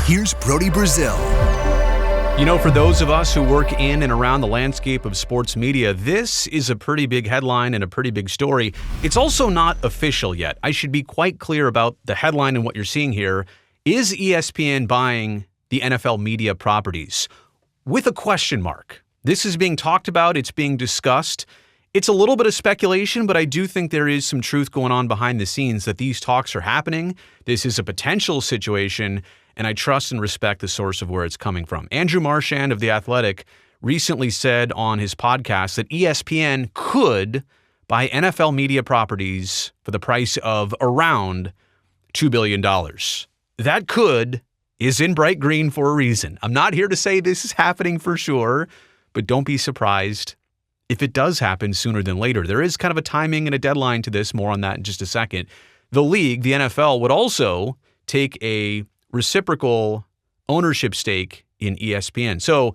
here's Brody Brazil. You know, for those of us who work in and around the landscape of sports media, this is a pretty big headline and a pretty big story. It's also not official yet. I should be quite clear about the headline and what you're seeing here. Is ESPN buying the NFL media properties? With a question mark. This is being talked about. It's being discussed. It's a little bit of speculation, but I do think there is some truth going on behind the scenes that these talks are happening. This is a potential situation, and I trust and respect the source of where it's coming from. Andrew Marchand of The Athletic recently said on his podcast that ESPN could buy NFL media properties for the price of around $2 billion. That could is in bright green for a reason. I'm not here to say this is happening for sure, but don't be surprised if it does happen sooner than later. There is kind of a timing and a deadline to this. More on that in just a second. The league, the NFL, would also take a reciprocal ownership stake in ESPN. So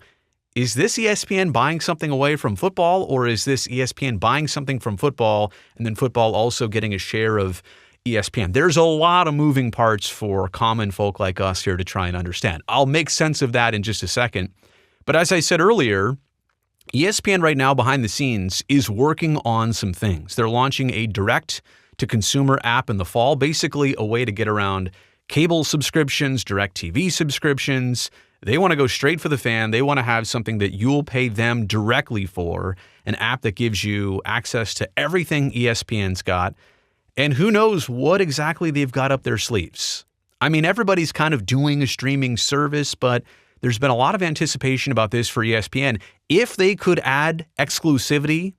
is this ESPN buying something away from football, or is this ESPN buying something from football and then football also getting a share of ESPN? There's a lot of moving parts for common folk like us here to try and understand. I'll make sense of that in just a second. But as I said earlier, ESPN right now behind the scenes is working on some things. They're launching a direct-to-consumer app in the fall, basically a way to get around cable subscriptions, direct TV subscriptions. They want to go straight for the fan. They want to have something that you'll pay them directly for, an app that gives you access to everything ESPN's got. And who knows what exactly they've got up their sleeves. I mean, everybody's kind of doing a streaming service, but there's been a lot of anticipation about this for ESPN. If they could add exclusivity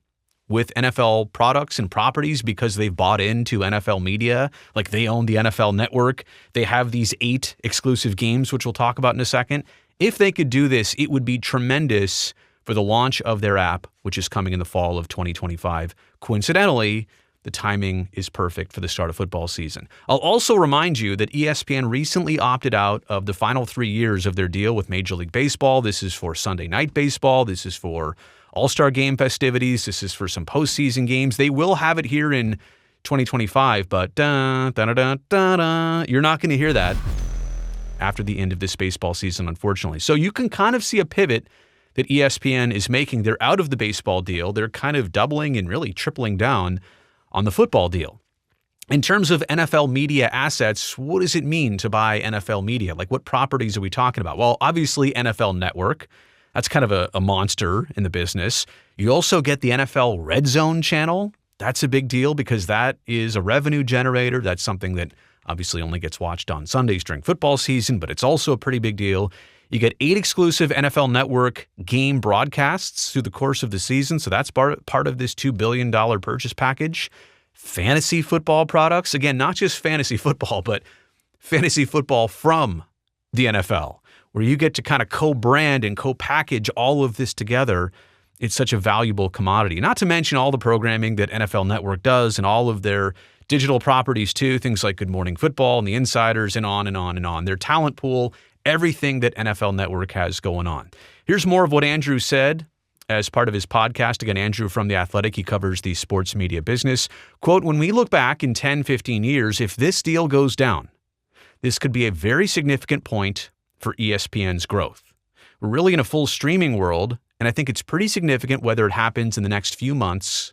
with NFL products and properties because they've bought into NFL media, like they own the NFL Network, they have these 8 exclusive games, which we'll talk about in a second. If they could do this, it would be tremendous for the launch of their app, which is coming in the fall of 2025. Coincidentally, the timing is perfect for the start of football season. I'll also remind you that ESPN recently opted out of the final 3 years of their deal with Major League Baseball. This is for Sunday Night Baseball. This is for All-Star Game festivities. This is for some postseason games. They will have it here in 2025, but you're not going to hear that after the end of this baseball season, unfortunately. So you can kind of see a pivot that ESPN is making. They're out of the baseball deal. They're kind of doubling and really tripling down on the football deal. In terms of NFL media assets, what does it mean to buy NFL media? Like, what properties are we talking about? Well, obviously NFL Network. That's kind of a monster in the business. You also get the NFL RedZone channel. That's a big deal because that is a revenue generator. That's something that obviously only gets watched on Sundays during football season, but it's also a pretty big deal. You get 8 exclusive NFL Network game broadcasts through the course of the season, so that's part of this $2 billion purchase package. Fantasy football products, again, not just fantasy football, but fantasy football from the NFL, where you get to kind of co-brand and co-package all of this together. It's such a valuable commodity. Not to mention all the programming that NFL Network does and all of their digital properties too, things like Good Morning Football and The Insiders and on and on and on. Their talent pool, everything that NFL Network has going on. Here's more of what Andrew said as part of his podcast. Again, Andrew from The Athletic, he covers the sports media business. Quote, when we look back in 10, 15 years, if this deal goes down, this could be a very significant point for ESPN's growth. We're really in a full streaming world, and I think it's pretty significant whether it happens in the next few months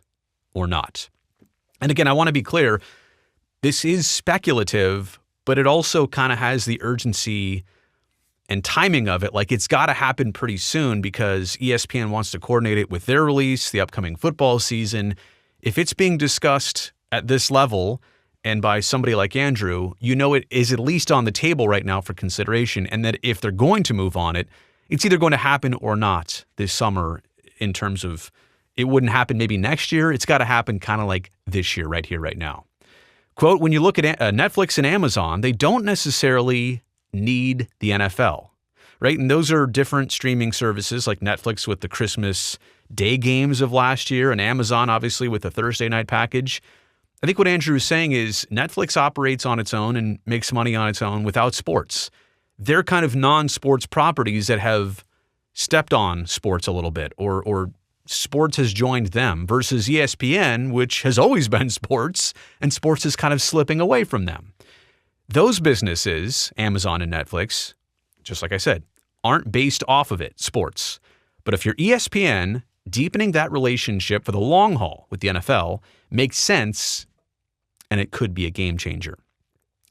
or not. And again, I want to be clear, this is speculative, but it also kind of has the urgency and timing of it. Like, it's got to happen pretty soon because ESPN wants to coordinate it with their release, the upcoming football season. If it's being discussed at this level and by somebody like Andrew, you know it is at least on the table right now for consideration, and that if they're going to move on it, it's either going to happen or not this summer, in terms of it wouldn't happen maybe next year. It's got to happen kind of like this year, right here, right now. Quote, when you look at Netflix and Amazon, they don't necessarily need the NFL, right? And those are different streaming services, like Netflix with the Christmas Day games of last year and Amazon, obviously, with the Thursday night package. I think what Andrew is saying is Netflix operates on its own and makes money on its own without sports. They're kind of non-sports properties that have stepped on sports a little bit, or sports has joined them, versus ESPN, which has always been sports, and sports is kind of slipping away from them. Those businesses, Amazon and Netflix, just like I said, aren't based off of it, sports. But if you're ESPN, deepening that relationship for the long haul with the NFL makes sense, and it could be a game changer.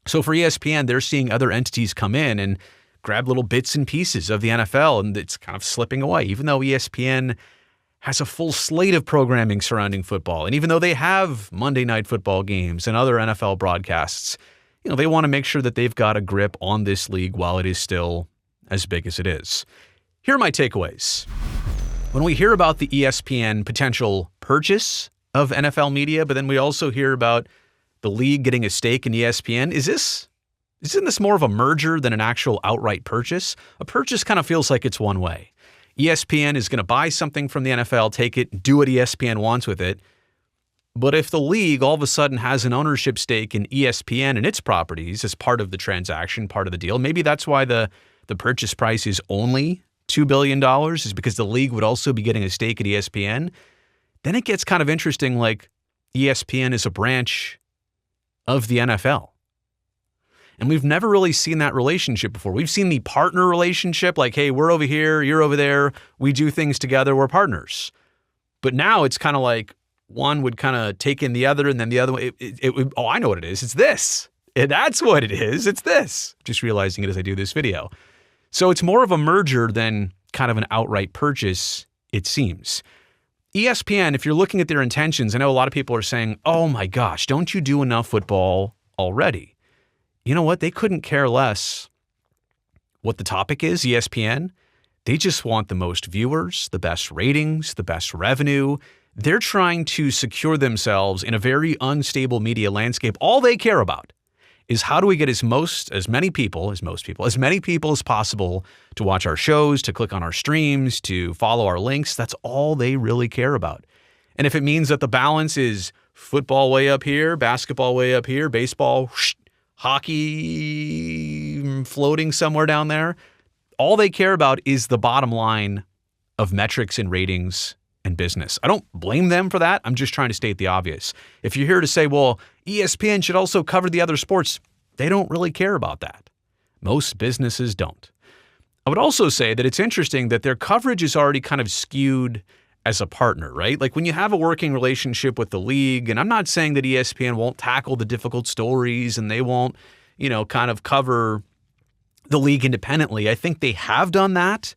So for ESPN, they're seeing other entities come in and grab little bits and pieces of the NFL, and it's kind of slipping away, even though ESPN has a full slate of programming surrounding football. And even though they have Monday Night Football games and other NFL broadcasts, they want to make sure that they've got a grip on this league while it is still as big as it is. Here are my takeaways. When we hear about the ESPN potential purchase of NFL media, but then we also hear about the league getting a stake in ESPN, isn't this more of a merger than an actual outright purchase? A purchase kind of feels like it's one way. ESPN is going to buy something from the NFL, take it, do what ESPN wants with it. But if the league all of a sudden has an ownership stake in ESPN and its properties as part of the transaction, part of the deal, maybe that's why the purchase price is only $2 billion, is because the league would also be getting a stake at ESPN. Then it gets kind of interesting, like ESPN is a branch of the NFL. And we've never really seen that relationship before. We've seen the partner relationship, like, hey, we're over here, you're over there, we do things together, we're partners. But now it's kind of like one would kind of take in the other, and then the other one, oh, I know what it is. It's this. That's what it is. It's this. Just realizing it as I do this video. So it's more of a merger than kind of an outright purchase, it seems. ESPN, if you're looking at their intentions, I know a lot of people are saying, oh my gosh, don't you do enough football already? You know what? They couldn't care less what the topic is, ESPN. They just want the most viewers, the best ratings, the best revenue. They're trying to secure themselves in a very unstable media landscape. All they care about is how do we get as many people as possible to watch our shows, to click on our streams, to follow our links. That's all they really care about. And if it means that the balance is football way up here, basketball way up here, baseball, hockey floating somewhere down there, all they care about is the bottom line of metrics and ratings and business. I don't blame them for that. I'm just trying to state the obvious. If you're here to say, well, ESPN should also cover the other sports, they don't really care about that. Most businesses don't. I would also say that it's interesting that their coverage is already kind of skewed as a partner, right? Like when you have a working relationship with the league, and I'm not saying that ESPN won't tackle the difficult stories and they won't, kind of cover the league independently. I think they have done that.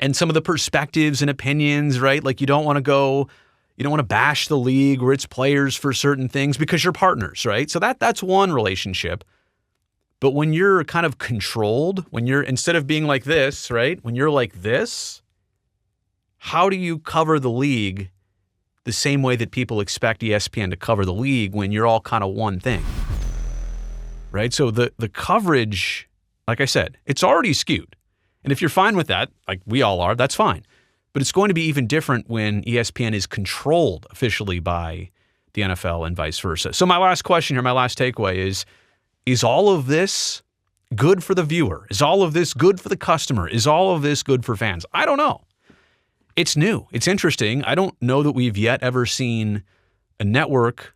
And some of the perspectives and opinions, right? Like you don't want to bash the league or its players for certain things because you're partners, right? So that's one relationship. But when you're kind of controlled, instead of being like this, right? When you're like this, how do you cover the league the same way that people expect ESPN to cover the league when you're all kind of one thing, right? So the coverage, like I said, it's already skewed. And if you're fine with that, like we all are, that's fine. But it's going to be even different when ESPN is controlled officially by the NFL and vice versa. So my last question here, my last takeaway is all of this good for the viewer? Is all of this good for the customer? Is all of this good for fans? I don't know. It's new. It's interesting. I don't know that we've yet ever seen a network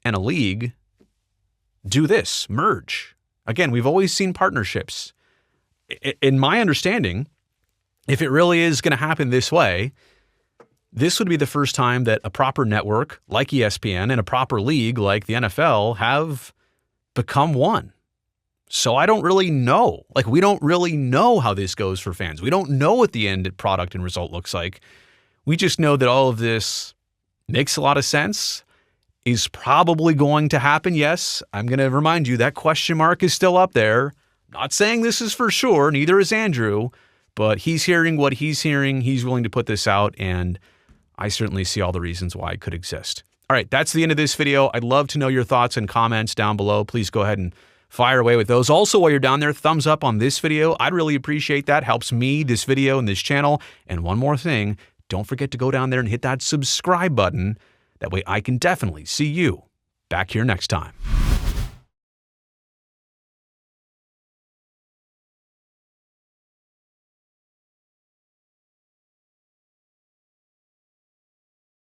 and a league do this, merge. Again, we've always seen partnerships. In my understanding, if it really is going to happen this way, this would be the first time that a proper network like ESPN and a proper league like the NFL have become one. So I don't really know. Like, we don't really know how this goes for fans. We don't know what the end product and result looks like. We just know that all of this makes a lot of sense, is probably going to happen. Yes, I'm going to remind you that question mark is still up there. Not saying this is for sure, neither is Andrew, but he's hearing what he's hearing. He's willing to put this out, and I certainly see all the reasons why it could exist. All right, that's the end of this video. I'd love to know your thoughts and comments down below. Please go ahead and fire away with those. Also, while you're down there, thumbs up on this video. I'd really appreciate that. Helps me, this video, and this channel. And one more thing, don't forget to go down there and hit that subscribe button. That way I can definitely see you back here next time.